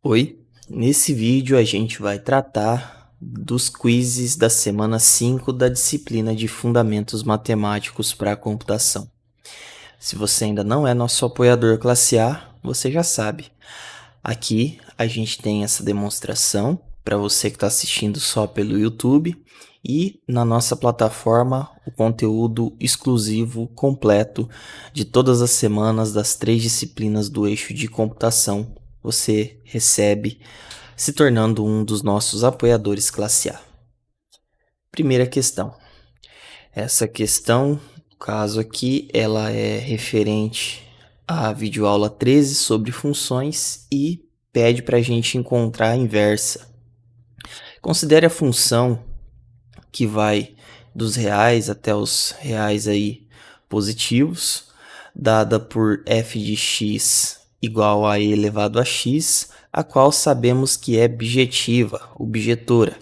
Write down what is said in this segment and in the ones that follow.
Oi, nesse vídeo a gente vai tratar dos quizzes da semana 5 da disciplina de Fundamentos Matemáticos para a Computação. Se você ainda não é nosso apoiador classe A, você já sabe. Aqui a gente tem essa demonstração para você que está assistindo só pelo YouTube e na nossa plataforma o conteúdo exclusivo completo de todas as semanas das 3 disciplinas do eixo de computação. Você recebe se tornando um dos nossos apoiadores classe A. Primeira questão. Essa questão, no caso aqui, ela é referente à videoaula 13 sobre funções e pede para a gente encontrar a inversa. Considere a função que vai dos reais até os reais aí positivos, dada por f de x igual a e elevado a x, a qual sabemos que é bijetiva, objetora.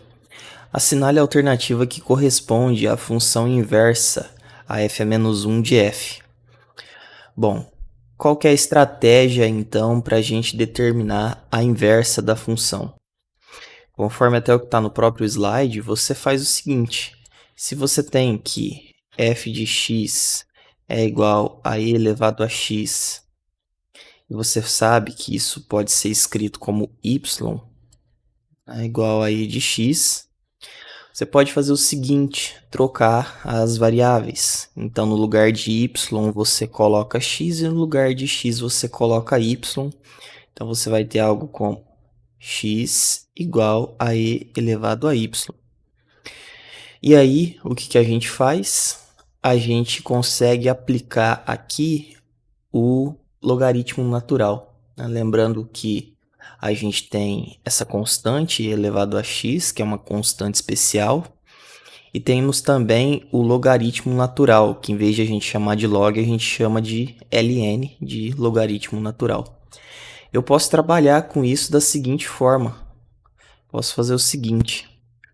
Assinale a alternativa que corresponde à função inversa, a f a menos 1 de f. Bom, qual que é a estratégia, então, para a gente determinar a inversa da função? Conforme até o que está no próprio slide, você faz o seguinte. Se você tem que f de x é igual a e elevado a x, e você sabe que isso pode ser escrito como y é igual a e de x, você pode fazer o seguinte, trocar as variáveis. Então, no lugar de y, você coloca x e no lugar de x, você coloca y. Então, você vai ter algo como x igual a e elevado a y. E aí, o que a gente faz? A gente consegue aplicar aqui o logaritmo natural, né? Lembrando que a gente tem essa constante elevado a x, que é uma constante especial, e temos também o logaritmo natural, que em vez de a gente chamar de log, a gente chama de ln, de logaritmo natural. Eu posso trabalhar com isso da seguinte forma. Posso fazer o seguinte,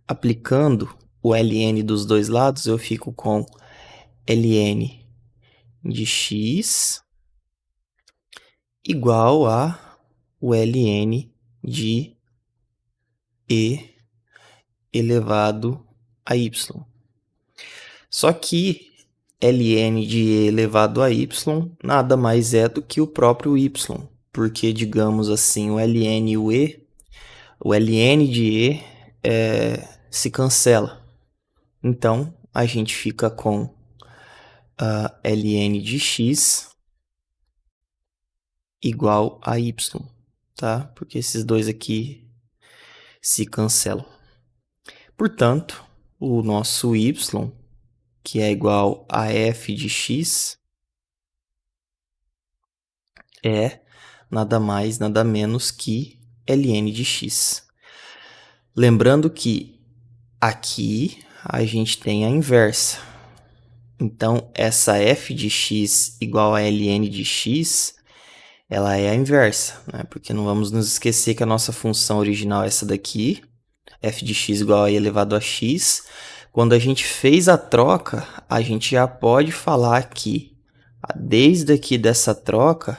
aplicando o ln dos dois lados, eu fico com ln de x igual a o ln de e elevado a y. Só que ln de e elevado a y nada mais é do que o próprio y, porque, digamos assim, o ln e o ln de e se cancela. Então, a gente fica com a ln de x igual a y, tá? Porque esses dois aqui se cancelam. Portanto, o nosso y, que é igual a f de x, é nada mais, nada menos que ln de x. Lembrando que aqui a gente tem a inversa. Então, essa f de x igual a ln de x, ela é a inversa, né? Porque não vamos nos esquecer que a nossa função original é essa daqui, f de x igual a e elevado a x. Quando a gente fez a troca, a gente já pode falar que, desde aqui dessa troca,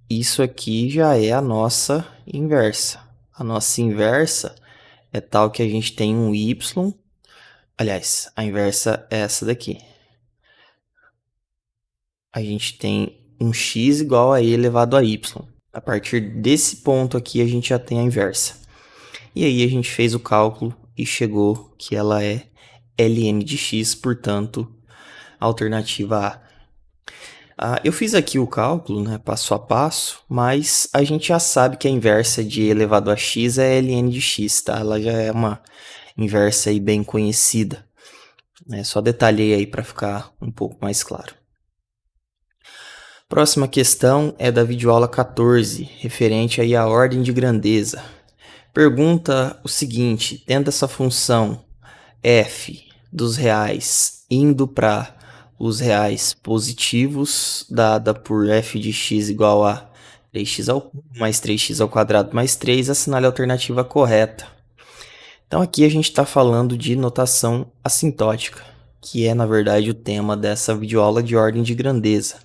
isso aqui já é a nossa inversa. A nossa inversa é tal que a gente tem um y, aliás, a inversa é essa daqui. A gente tem um x igual a e elevado a y. A partir desse ponto aqui, a gente já tem a inversa. E aí a gente fez o cálculo e chegou que ela é ln de x, portanto, alternativa A. Eu fiz aqui o cálculo, né, passo a passo, mas a gente já sabe que a inversa de e elevado a x é ln de x, tá? Ela já é uma inversa aí bem conhecida. Só detalhei aí para ficar um pouco mais claro. Próxima questão é da videoaula 14, referente aí à ordem de grandeza. Pergunta o seguinte, tendo essa função f dos reais indo para os reais positivos, dada por f de x igual a 3x ao cubo mais 3x ao quadrado mais 3, assinale a alternativa correta. Então aqui a gente está falando de notação assintótica, que é na verdade o tema dessa videoaula de ordem de grandeza.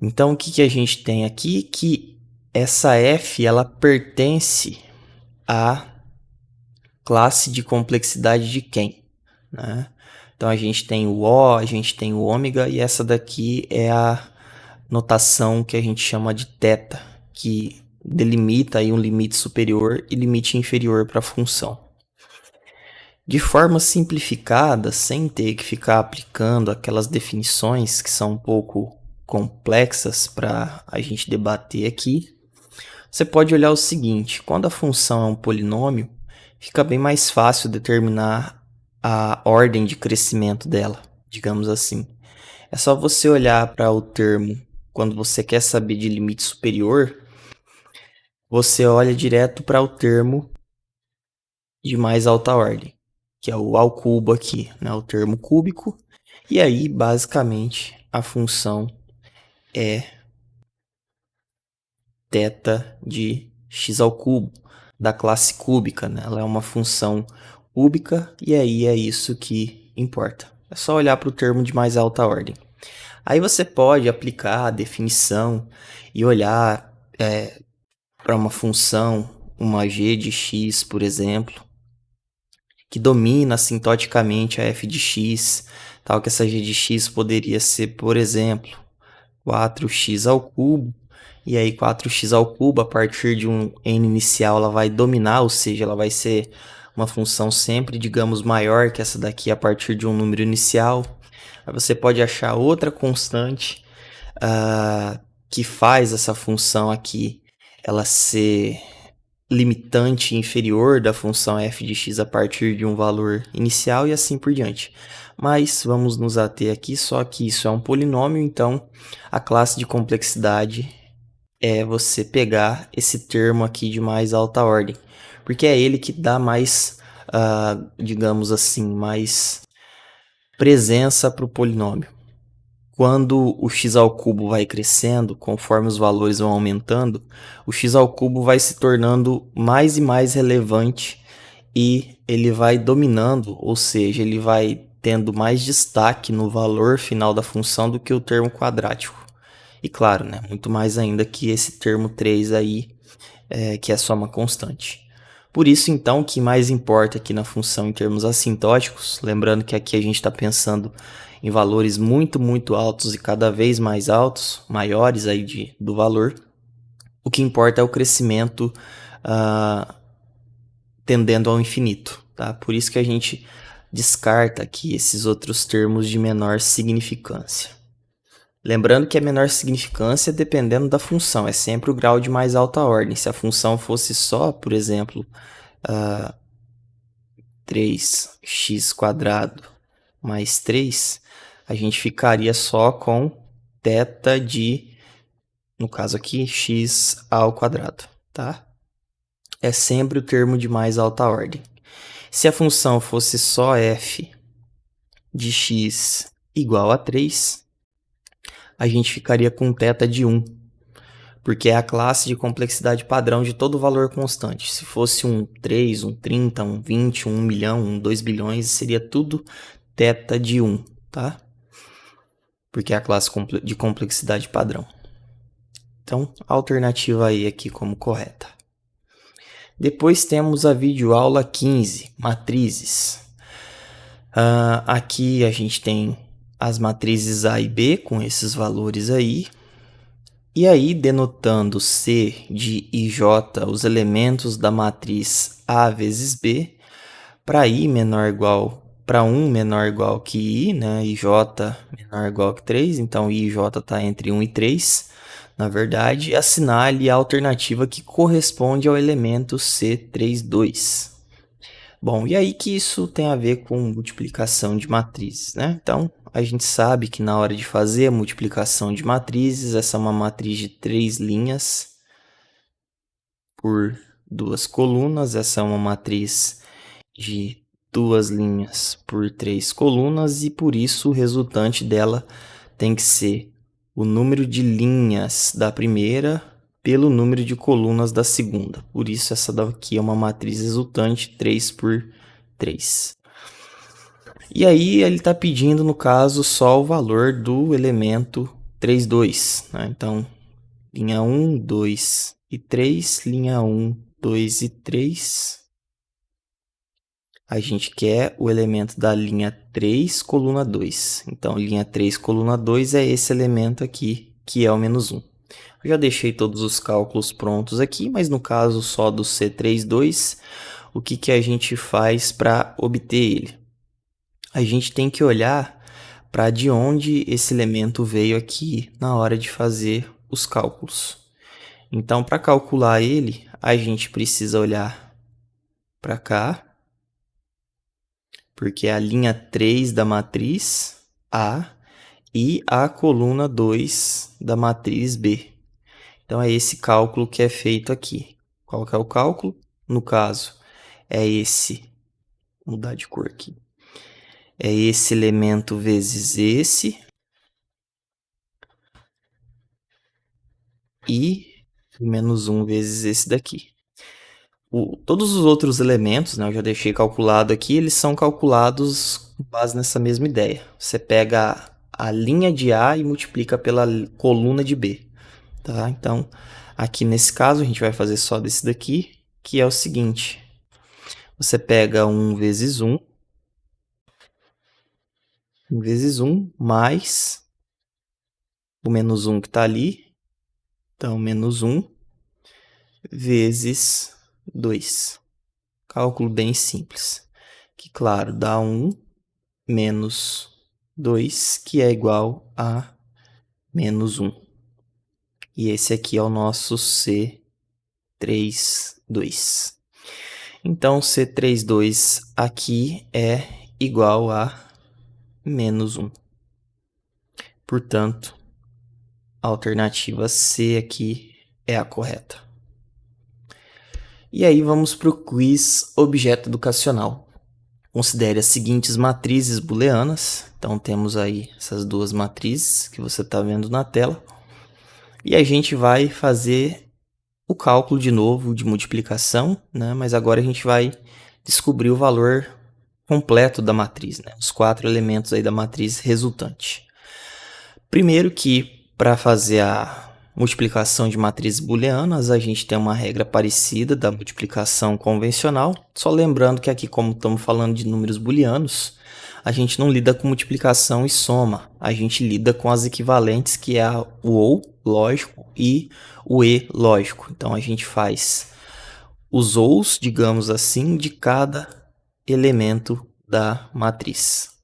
Então o que a gente tem aqui? Que essa f ela pertence à classe de complexidade de quem, né? Então a gente tem o O, a gente tem o ômega e essa daqui é a notação que a gente chama de θ, que delimita aí um limite superior e limite inferior para a função. De forma simplificada, sem ter que ficar aplicando aquelas definições que são um pouco complexas para a gente debater aqui, você pode olhar o seguinte: quando a função é um polinômio, fica bem mais fácil determinar a ordem de crescimento dela, digamos assim. É só você olhar para o termo, quando você quer saber de limite superior, você olha direto para o termo de mais alta ordem, que é o ao cubo aqui, né? O termo cúbico. E aí, basicamente, a função é θ de x ao cubo, da classe cúbica, né? Ela é uma função cúbica e aí é isso que importa. É só olhar para o termo de mais alta ordem. Aí você pode aplicar a definição e olhar para uma função, uma g de x, por exemplo, que domina assintoticamente a f de x, tal que essa g de x poderia ser, por exemplo, 4x ao cubo, e aí 4x ao cubo, a partir de um n inicial, ela vai dominar, ou seja, ela vai ser uma função sempre, digamos, maior que essa daqui a partir de um número inicial. Aí você pode achar outra constante que faz essa função aqui ela ser limitante inferior da função f de x a partir de um valor inicial e assim por diante. Mas vamos nos ater aqui, só que isso é um polinômio, então a classe de complexidade é você pegar esse termo aqui de mais alta ordem, porque é ele que dá mais, digamos assim, mais presença para o polinômio. Quando o x ao cubo vai crescendo, conforme os valores vão aumentando, o x ao cubo vai se tornando mais e mais relevante e ele vai dominando, ou seja, ele vai tendo mais destaque no valor final da função do que o termo quadrático. E claro, né, muito mais ainda que esse termo 3 aí, que é só uma constante. Por isso, então, o que mais importa aqui na função em termos assintóticos, lembrando que aqui a gente está pensando em valores muito, muito altos e cada vez mais altos, maiores aí do valor, o que importa é o crescimento tendendo ao infinito, tá? Por isso que a gente descarta aqui esses outros termos de menor significância. Lembrando que a menor significância dependendo da função, é sempre o grau de mais alta ordem. Se a função fosse só, por exemplo, 3x² mais 3, a gente ficaria só com θ de, no caso aqui, x ao quadrado, tá? É sempre o termo de mais alta ordem. Se a função fosse só f de x igual a 3, a gente ficaria com θ de 1, porque é a classe de complexidade padrão de todo valor constante. Se fosse um 3, um 30, um 20, um 1 milhão, um 2 bilhões, seria tudo θ de 1, tá? Porque é a classe de complexidade padrão. Então, a alternativa aí aqui como correta. Depois temos a videoaula 15, matrizes. Aqui a gente tem as matrizes A e B com esses valores aí. E aí, denotando C de IJ, os elementos da matriz A vezes B, para I menor ou igual, para 1 menor ou igual que I, né? IJ menor ou igual que 3, então IJ está entre 1 e 3. Na verdade, assinale a alternativa que corresponde ao elemento C32. Bom, e aí que isso tem a ver com multiplicação de matrizes, né? Então, a gente sabe que na hora de fazer a multiplicação de matrizes, essa é uma matriz de 3 linhas por 2 colunas, essa é uma matriz de 2 linhas por 3 colunas, e por isso o resultante dela tem que ser o número de linhas da primeira pelo número de colunas da segunda. Por isso essa daqui é uma matriz resultante 3 por 3. E aí ele está pedindo, no caso, só o valor do elemento 3, 2. Né? Então, linha 1, 2 e 3, linha 1, 2 e 3. A gente quer o elemento da linha 3, coluna 2. Então, linha 3, coluna 2 é esse elemento aqui, que é o menos 1. Eu já deixei todos os cálculos prontos aqui, mas no caso só do C32, o que a gente faz para obter ele? A gente tem que olhar para de onde esse elemento veio aqui na hora de fazer os cálculos. Então, para calcular ele, a gente precisa olhar para cá, porque é a linha 3 da matriz A e a coluna 2 da matriz B. Então, é esse cálculo que é feito aqui. Qual que é o cálculo? No caso, é esse. Vou mudar de cor aqui. É esse elemento vezes esse. E menos 1 vezes esse daqui. Todos os outros elementos, né, eu já deixei calculado aqui, eles são calculados com base nessa mesma ideia. Você pega a linha de A e multiplica pela coluna de B. Tá? Então, aqui nesse caso, a gente vai fazer só desse daqui, que é o seguinte. Você pega 1 vezes 1, 1 vezes 1, mais o menos 1 que está ali. Então, menos 1 vezes 2. Cálculo bem simples. Que, claro, dá 1 menos 2, que é igual a menos 1. E esse aqui é o nosso C32. Então, C32 aqui é igual a menos 1. Portanto, a alternativa C aqui é a correta. E aí vamos para o quiz objeto educacional. Considere as seguintes matrizes booleanas. Então, temos aí essas duas matrizes que você está vendo na tela. E a gente vai fazer o cálculo de novo de multiplicação, né? Mas agora a gente vai descobrir o valor completo da matriz, né? Os 4 elementos aí da matriz resultante. Primeiro que, para fazer a multiplicação de matrizes booleanas, a gente tem uma regra parecida da multiplicação convencional. Só lembrando que aqui, como estamos falando de números booleanos, a gente não lida com multiplicação e soma. A gente lida com as equivalentes, que é o OU, lógico, e o E, lógico. Então, a gente faz os OUs, digamos assim, de cada elemento da matriz.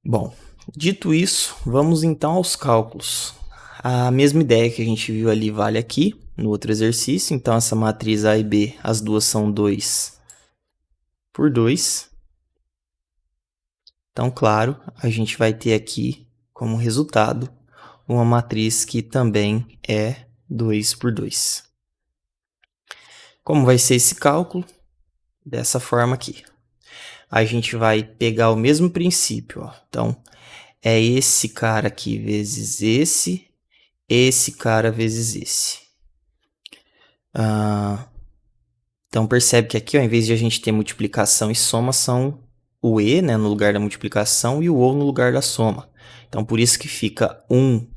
Bom, dito isso, vamos então aos cálculos. A mesma ideia que a gente viu ali vale aqui, no outro exercício. Então, essa matriz A e B, as duas são 2 por 2. Então, claro, a gente vai ter aqui, como resultado, uma matriz que também é 2 por 2. Como vai ser esse cálculo? Dessa forma aqui. A gente vai pegar o mesmo princípio, ó. Então, é esse cara aqui vezes esse cara vezes esse. Então, percebe que aqui, ó, em vez de a gente ter multiplicação e soma, são o E, né, no lugar da multiplicação e o O no lugar da soma. Então, por isso que fica 1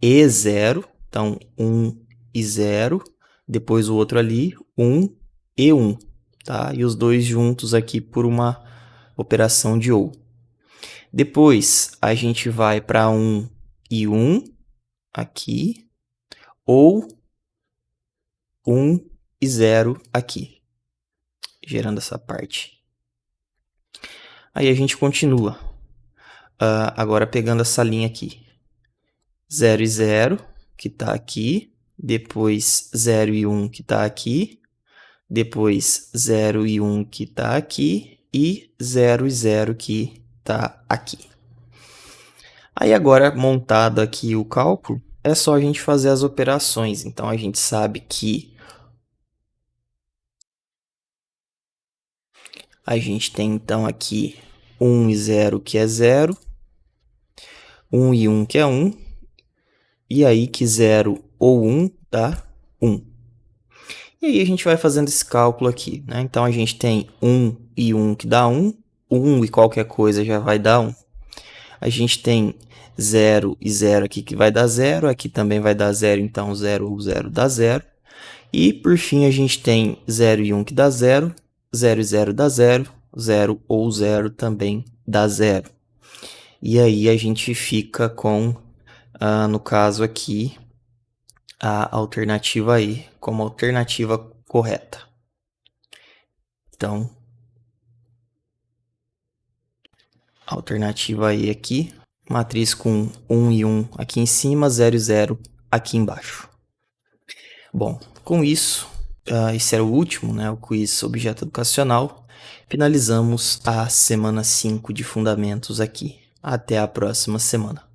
e 0. Então, 1 e 0. Depois o outro ali, 1 e 1. Tá? E os dois juntos aqui por uma operação de OU. Depois, a gente vai para 1 e 1 aqui, ou 1 e 0 aqui, gerando essa parte. Aí a gente continua. Agora pegando essa linha aqui. 0 e 0, que está aqui. Depois 0 e 1, que está aqui. Depois 0 e 1, que está aqui. E 0 e 0, que está aqui. Aí agora, montado aqui o cálculo, é só a gente fazer as operações. Então, a gente sabe que a gente tem, então, aqui 1 e 0, que é 0. 1 e 1, que é 1. E aí que 0 ou 1 dá 1. E aí a gente vai fazendo esse cálculo aqui, né? Então, a gente tem 1 e 1, que dá 1. 1 e qualquer coisa já vai dar 1. A gente tem 0 e 0 aqui que vai dar 0, aqui também vai dar 0, então 0 ou 0 dá 0. E, por fim, a gente tem 0 e 1 que dá 0, 0 e 0 dá 0, 0 ou 0 também dá 0. E aí a gente fica com, no caso aqui, a alternativa E como alternativa correta. Então, alternativa E aqui, matriz com 1 e 1 aqui em cima, 0 e 0 aqui embaixo. Bom, com isso, esse era o último, né, o quiz objeto educacional. Finalizamos a semana 5 de fundamentos aqui. Até a próxima semana.